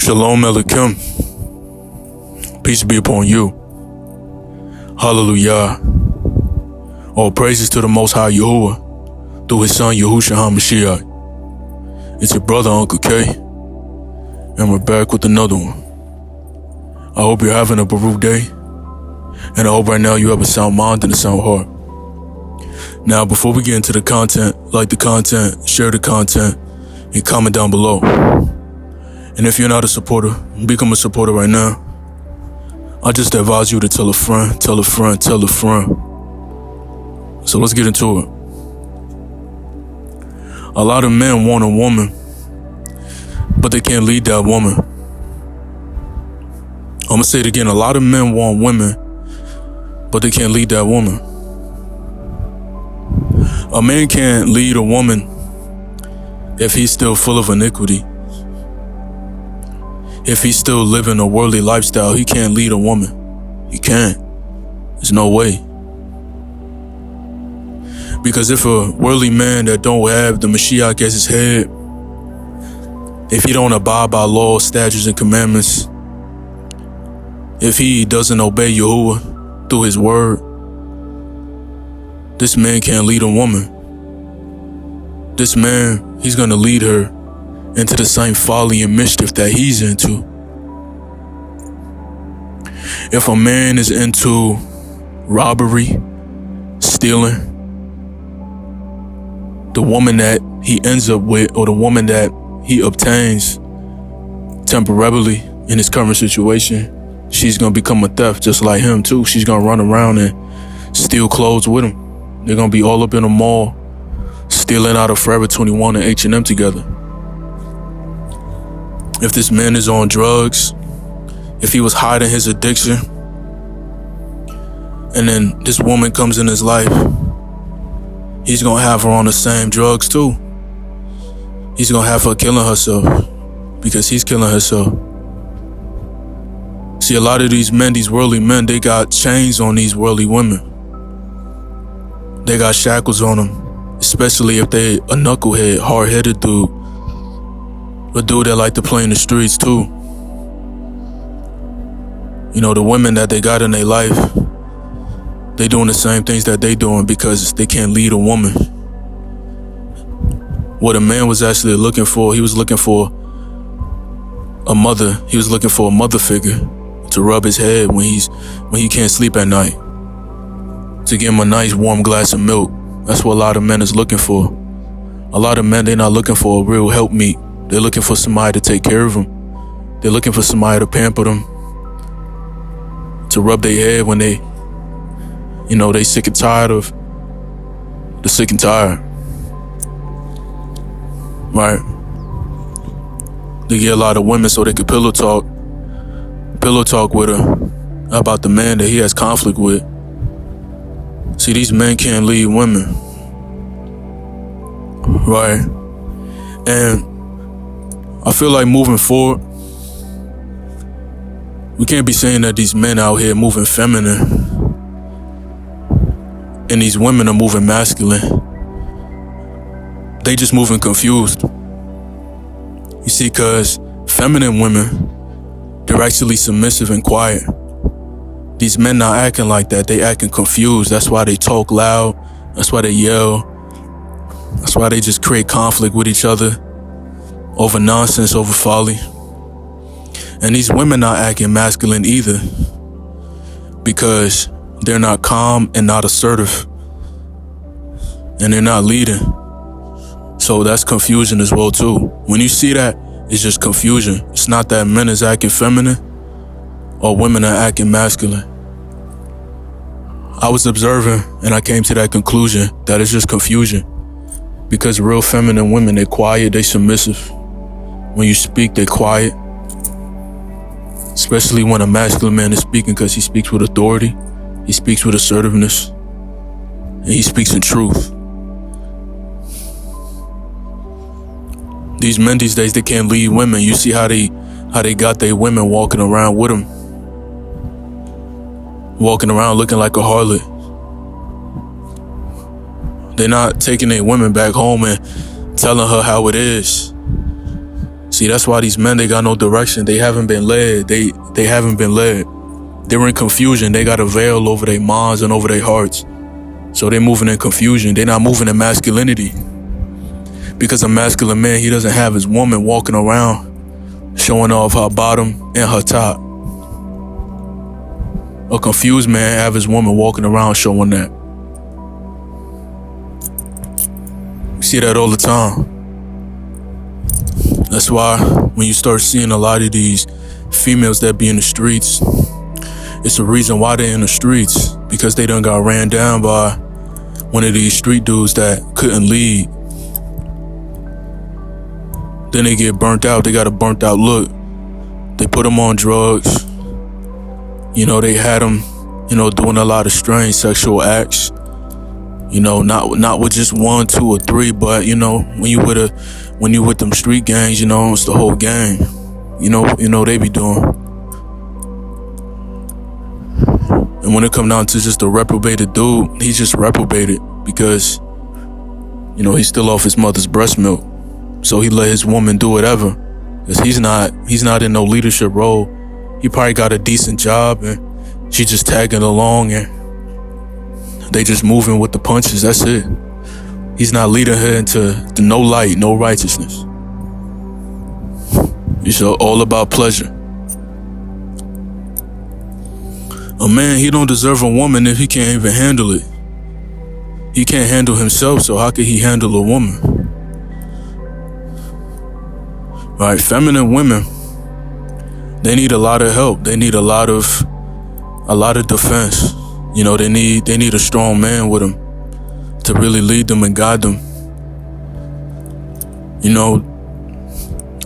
Shalom UncleK. Peace be upon you. Hallelujah. All praises to the Most High Yahuwah through his son Yahushua HaMashiach. It's your brother UncleK, and we're back with another one. I hope you're having a Baruch day, and I hope right now you have a sound mind and a sound heart. Now, before we get into the content, like the content, share the content, and comment down below. And if you're not a supporter, become a supporter right now. I just advise you to tell a friend, tell a friend, tell a friend. So let's get into it. A lot of men want a woman, but they can't lead that woman. I'm gonna say it again. A lot of men want women, but they can't lead that woman. A man can't lead a woman if he's still full of iniquity. If he's still living a worldly lifestyle, he can't lead a woman. He can't. There's no way. Because if a worldly man that don't have the Mashiach as his head, if he don't abide by laws, statutes, and commandments, if he doesn't obey Yahuwah through his word, this man can't lead a woman. This man, he's gonna lead her into the same folly and mischief that he's into. If a man is into robbery, stealing, the woman that he ends up with, or the woman that he obtains temporarily in his current situation, she's gonna become a theft just like him too. She's gonna run around and steal clothes with him. They're gonna be all up in the mall, stealing out of Forever 21 and H&M together. If this man is on drugs, if he was hiding his addiction, and then this woman comes in his life, he's gonna have her on the same drugs too. He's gonna have her killing herself because he's killing herself. See, a lot of these men, these worldly men, they got chains on these worldly women. They got shackles on them, especially if they a knucklehead, hard-headed dude. A dude that like to play in the streets too. You know, the women that they got in their life, they doing the same things that they doing because they can't lead a woman. What a man was actually looking for, he was looking for a mother. He was looking for a mother figure to rub his head when he can't sleep at night, to give him a nice warm glass of milk. That's what a lot of men is looking for. A lot of men, they're not looking for a real helpmeet. They're looking for somebody to take care of them. They're looking for somebody to pamper them, to rub their head when they sick and tired of the sick and tired. Right? They get a lot of women so they can pillow talk with her about the man that he has conflict with. See, these men can't lead women. Right? And I feel like moving forward, we can't be saying that these men out here moving feminine and these women are moving masculine. They just moving confused. You see, because feminine women, they're actually submissive and quiet. These men not acting like that. They acting confused. That's why they talk loud. That's why they yell. That's why they just create conflict with each other over nonsense, over folly. And these women not acting masculine either because they're not calm and not assertive. And they're not leading. So that's confusion as well too. When you see that, it's just confusion. It's not that men is acting feminine or women are acting masculine. I was observing and I came to that conclusion that it's just confusion. Because real feminine women, they're quiet, they submissive. When you speak, they're quiet. Especially when a masculine man is speaking, because he speaks with authority, he speaks with assertiveness, and he speaks in truth. These men these days, they can't lead women. You see how they got their women walking around with them. Walking around looking like a harlot. They're not taking their women back home and telling her how it is. See, that's why these men, they got no direction. They haven't been led. They haven't been led. They're in confusion. They got a veil over their minds and over their hearts. So they're moving in confusion. They're not moving in masculinity. Because a masculine man, he doesn't have his woman walking around showing off her bottom and her top. A confused man have his woman walking around showing that. You see that all the time. That's why when you start seeing a lot of these females that be in the streets, it's the reason why they're in the streets, because they done got ran down by one of these street dudes that couldn't lead. Then they get burnt out. They got a burnt out look. They put them on drugs. They had them, doing a lot of strange sexual acts. Not with just 1, 2, or 3, but when you with them street gangs, it's the whole gang. They be doing. And when it come down to just a reprobated dude, he's just reprobated because, he's still off his mother's breast milk. So he let his woman do whatever. Because he's not in no leadership role. He probably got a decent job and she just tagging along and they just moving with the punches. That's it. He's not leading her into no light, no righteousness. It's all about pleasure. A man, he don't deserve a woman if he can't even handle it. He can't handle himself, so how could he handle a woman? Right, feminine women, they need a lot of help. They need a lot of defense. They need a strong man with them to really lead them and guide them.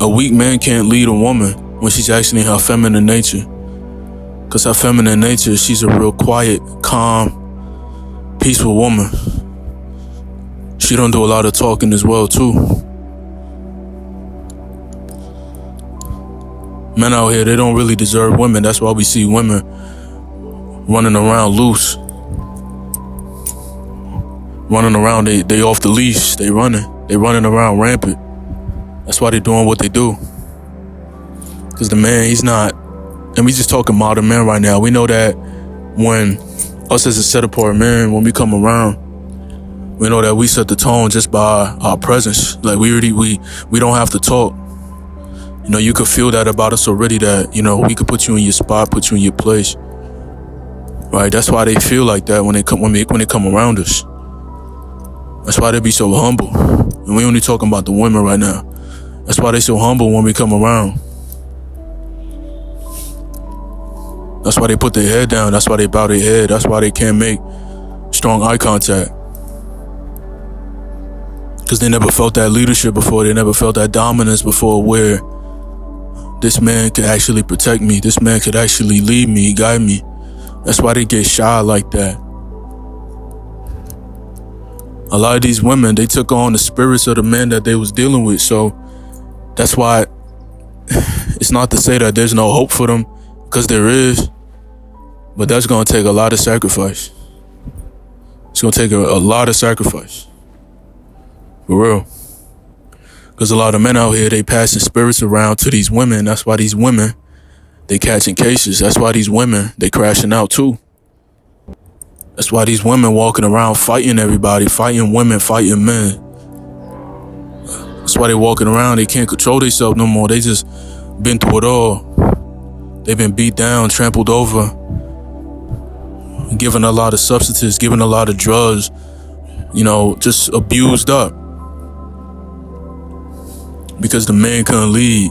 A weak man can't lead a woman when she's actually in her feminine nature. Because her feminine nature, she's a real quiet, calm, peaceful woman. She don't do a lot of talking as well, too. Men out here, they don't really deserve women. That's why we see women running around loose. Running around, they off the leash. They running around rampant. That's why they doing what they do. Because the man, he's not, and we just talking modern men right now. We know that when us as a set apart men, when we come around, we know that we set the tone just by our presence. Like we don't have to talk. You could feel that about us already, that, we could put you in your spot, put you in your place. Right? That's why they feel like that when they come around us. That's why they be so humble. And we only talking about the women right now. That's why they so humble when we come around. That's why they put their head down. That's why they bow their head. That's why they can't make strong eye contact. Because they never felt that leadership before. They never felt that dominance before, where this man could actually protect me. This man could actually lead me, guide me. That's why they get shy like that. A lot of these women, they took on the spirits of the men that they was dealing with. So that's why it's not to say that there's no hope for them, because there is. But that's going to take a lot of sacrifice. It's going to take a lot of sacrifice. For real. Because a lot of men out here, they passing spirits around to these women. That's why these women, they catching cases. That's why these women, they crashing out too. That's why these women walking around fighting everybody, fighting women, fighting men. That's why they walking around. They can't control themselves no more. They just been through it all. They've been beat down, trampled over, given a lot of substances, given a lot of drugs, just abused up. Because the man couldn't lead.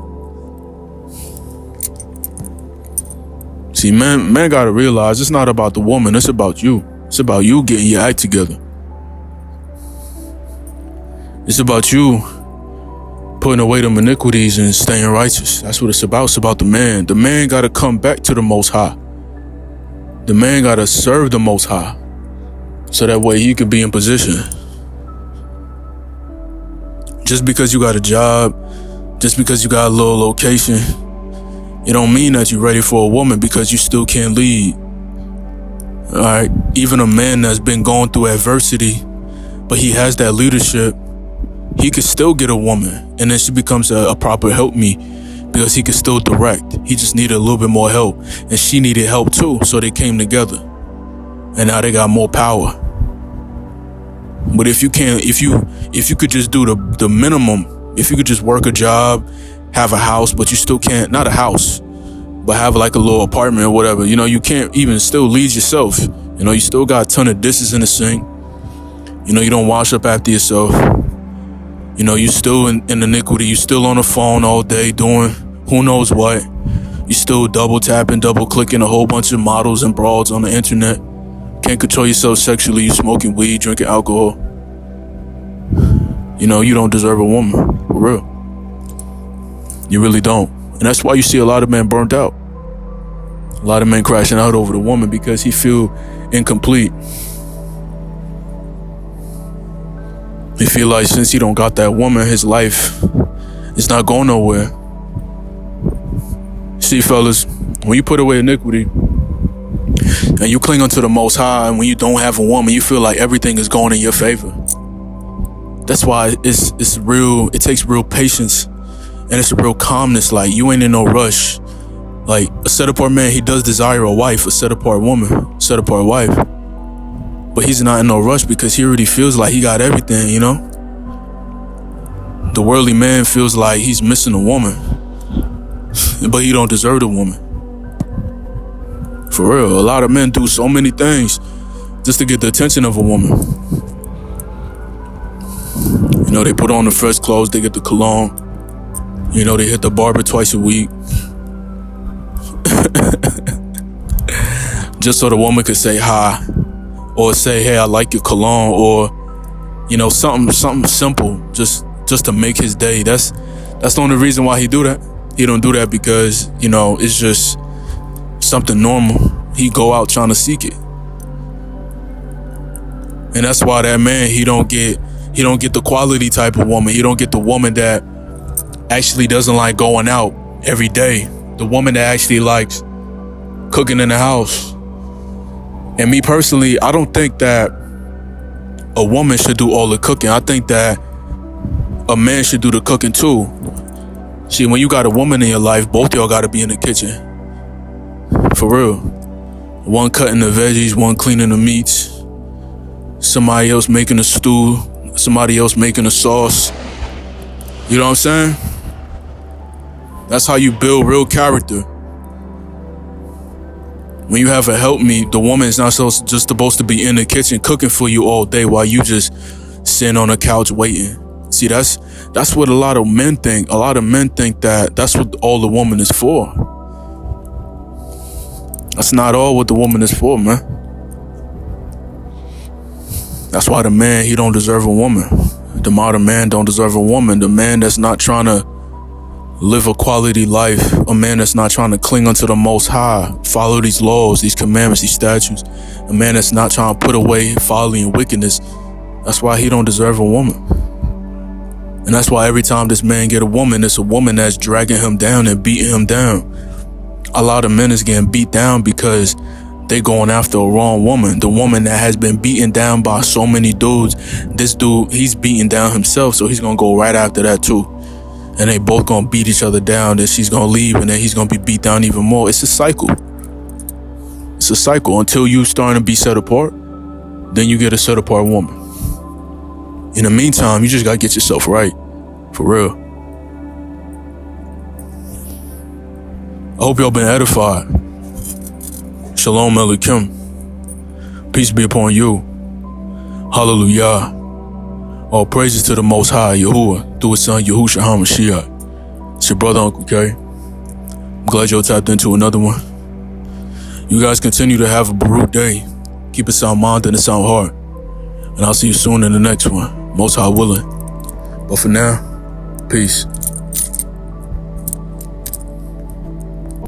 See, man gotta realize it's not about the woman, it's about you. It's about you getting your act together. It's about you putting away them iniquities and staying righteous. That's what it's about. It's about the man. The man gotta come back to the Most High. The man gotta serve the Most High, so that way he could be in position. Just because you got a job, just because you got a little location, it don't mean that you're ready for a woman, because you still can't lead. All right, even a man that's been going through adversity, but he has that leadership, he could still get a woman, and then she becomes a proper helpmeet because he could still direct. He just needed a little bit more help, and she needed help too, so they came together, and now they got more power. But if you could just do the minimum, if you could just work a job, have a house, but you still can't, not a house, but have like a little apartment or whatever, you can't even still lead yourself. You still got a ton of dishes in the sink. You don't wash up after yourself. You still in iniquity. You still on the phone all day doing who knows what. You still double tapping, double clicking a whole bunch of models and broads on the internet. Can't control yourself sexually. You smoking weed, drinking alcohol. You don't deserve a woman, for real. You really don't. And that's why you see a lot of men burnt out. A lot of men crashing out over the woman because he feel incomplete. He feel like since he don't got that woman, his life is not going nowhere. See, fellas, when you put away iniquity and you cling onto the Most High, and when you don't have a woman, you feel like everything is going in your favor. That's why it's real. It takes real patience, and it's a real calmness. Like, you ain't in no rush. Like, a set-apart man, he does desire a wife. A set-apart woman, set-apart wife. But he's not in no rush because he already feels like he got everything, The worldly man feels like he's missing a woman, but he don't deserve the woman. For real, a lot of men do so many things just to get the attention of a woman. They put on the fresh clothes, they get the cologne. They hit the barber twice a week. Just so the woman could say hi, or say, hey, I like your cologne, or something simple, just to make his day. That's the only reason why he do that. He don't do that because it's just something normal. He go out trying to seek it, and that's why that man, he don't get the quality type of woman. He don't get the woman that actually doesn't like going out every day. The woman that actually likes cooking in the house. And me personally, I don't think that a woman should do all the cooking. I think that a man should do the cooking too. See, when you got a woman in your life, both y'all got to be in the kitchen. For real. One cutting the veggies, one cleaning the meats. Somebody else making a stew. Somebody else making a sauce. You know what I'm saying? That's how you build real character. When you have a helpmeet, the woman is not just supposed to be in the kitchen cooking for you all day while you just sitting on the couch waiting. See, that's what a lot of men think. A lot of men think that that's what all the woman is for. That's not all what the woman is for, man. That's why the man, he don't deserve a woman. The modern man don't deserve a woman. The man that's not trying to live a quality life, a man that's not trying to cling unto the Most High, follow these laws, these commandments, these statutes, a man that's not trying to put away folly and wickedness, that's why he don't deserve a woman. And that's why every time this man get a woman, it's a woman that's dragging him down and beating him down. A lot of men is getting beat down because they going after a wrong woman. The woman that has been beaten down by so many dudes. This dude, he's beaten down himself, so he's gonna go right after that too. And they both gonna beat each other down. Then she's gonna leave, and then he's gonna be beat down even more. It's a cycle. It's a cycle until you starting to be set apart. Then you get a set apart woman. In the meantime, you just gotta get yourself right, for real. I hope y'all been edified. Shalom Aleichem. Peace be upon you. Hallelujah. All praises to the Most High, Yahuwah, through his son, Yahushua HaMashiach. It's your brother, UncleK. I'm glad y'all tapped into another one. You guys continue to have a Baruch day. Keep a sound mind and a sound heart. And I'll see you soon in the next one, Most High willing. But for now, peace.